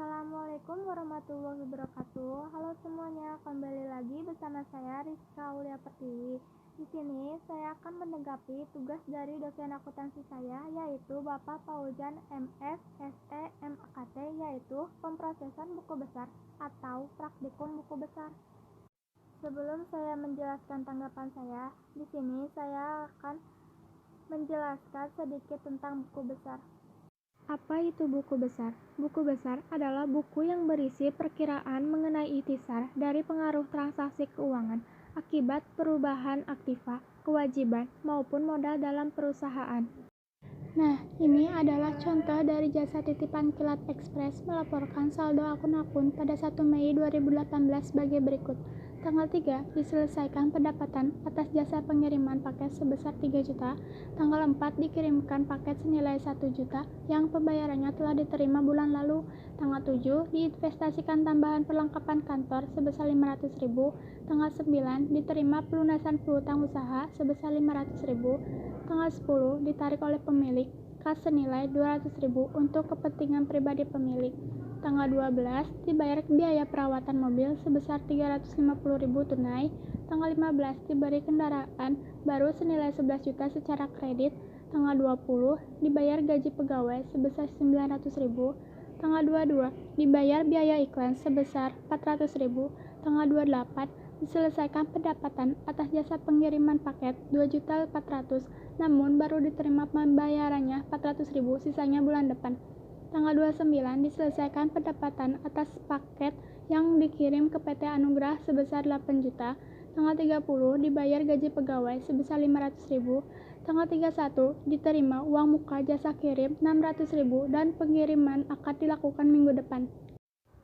Assalamualaikum warahmatullahi wabarakatuh. Halo semuanya, kembali lagi bersama saya Rizka Aulia Pertiwi. Di sini saya akan menanggapi tugas dari dosen akuntansi saya, yaitu Bapak Fauzan MS SE MAKT, yaitu pemrosesan buku besar atau praktikum buku besar. Sebelum saya menjelaskan tanggapan saya, di sini saya akan menjelaskan sedikit tentang buku besar. Apa itu buku besar? Buku besar adalah buku yang berisi perkiraan mengenai ikhtisar dari pengaruh transaksi keuangan akibat perubahan aktiva, kewajiban, maupun modal dalam perusahaan. Nah, ini adalah contoh dari jasa titipan Kilat Express melaporkan saldo akun-akun pada 1 Mei 2018 sebagai berikut. Tanggal 3 diselesaikan pendapatan atas jasa pengiriman paket sebesar 3 juta. Tanggal 4 dikirimkan paket senilai 1 juta yang pembayarannya telah diterima bulan lalu. Tanggal 7 diinvestasikan tambahan perlengkapan kantor sebesar 500.000. Tanggal 9 diterima pelunasan piutang usaha sebesar 500.000. Tanggal 10 ditarik oleh pemilik kas senilai 200.000 untuk kepentingan pribadi pemilik. Tanggal 12 dibayar biaya perawatan mobil sebesar 350.000 tunai. Tanggal 15 diberi kendaraan baru senilai 11 juta secara kredit. Tanggal 20 dibayar gaji pegawai sebesar 900.000. Tanggal 22 dibayar biaya iklan sebesar 400.000. Tanggal 28 diselesaikan pendapatan atas jasa pengiriman paket 2.400.000, namun baru diterima pembayarannya 400.000, sisanya bulan depan. Tanggal 29 diselesaikan pendapatan atas paket yang dikirim ke PT Anugrah sebesar 8 juta. Tanggal 30 dibayar gaji pegawai sebesar 500.000. Tanggal 31 diterima uang muka jasa kirim 600.000 dan pengiriman akan dilakukan minggu depan.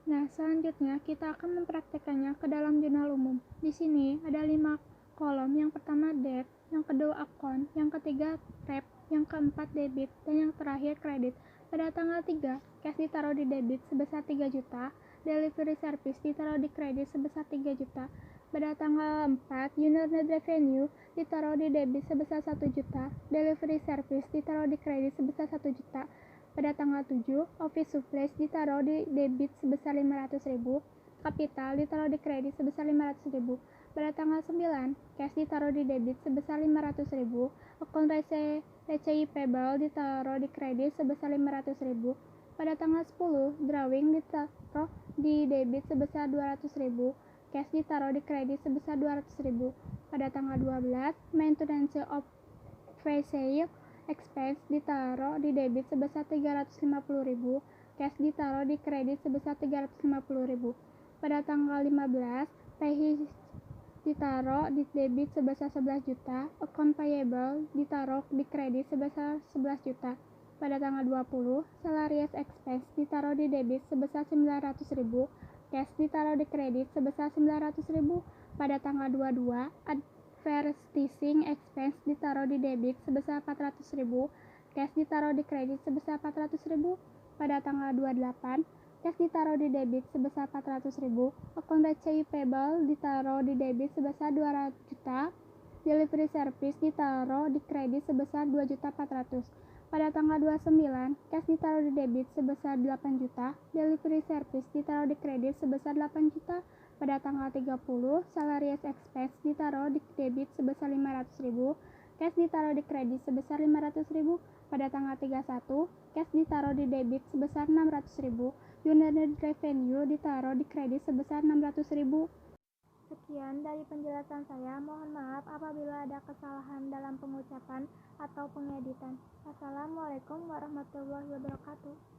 Nah, selanjutnya kita akan mempraktekannya ke dalam jurnal umum. Di sini ada 5 kolom. Yang pertama debt, yang kedua account, yang ketiga tab, yang keempat debit, dan yang terakhir kredit. Pada tanggal 3, cash ditaruh di debit sebesar 3 juta, delivery service ditaruh di kredit sebesar 3 juta. Pada tanggal 4, unit revenue ditaruh di debit sebesar 1 juta, delivery service ditaruh di kredit sebesar 1 juta. Pada tanggal 7, office supplies ditaruh di debit sebesar 500.000, kapital ditaruh di kredit sebesar 500.000. Pada tanggal 9, cash ditaruh di debit sebesar 500.000, account receivable ditaruh di kredit sebesar 500.000. Pada tanggal 10, drawing ditaruh di debit sebesar 200.000, cash ditaruh di kredit sebesar 200.000. Pada tanggal 12, maintenance of vessel expense ditaruh di debit sebesar 350.000, cash ditaruh di kredit sebesar 350.000. Pada tanggal 15, pay ditaruh di debit sebesar 11 juta, account payable ditaruh di kredit sebesar 11 juta. Pada tanggal 20, salaries expense ditaruh di debit sebesar 900.000, cash ditaruh di kredit sebesar 900.000. Pada tanggal 22, advertising expense ditaruh di debit sebesar 400.000, cash ditaruh di kredit sebesar 400.000. Pada tanggal 28, cash ditaruh di debit sebesar 400.000, account receivable ditaruh di debit sebesar 200 juta, delivery service ditaruh di kredit sebesar 2.400.000. Pada tanggal 29, cash ditaruh di debit sebesar 8 juta, delivery service ditaruh di kredit sebesar 8 juta. Pada tanggal 30, salaries expense ditaruh di debit sebesar 500.000, cash ditaruh di kredit sebesar 500.000. Pada tanggal 31, cash ditaruh di debit sebesar 600.000, unit revenue ditaruh di kredit sebesar 600.000. Sekian dari penjelasan saya. Mohon maaf apabila ada kesalahan dalam pengucapan atau pengeditan. Assalamualaikum warahmatullahi wabarakatuh.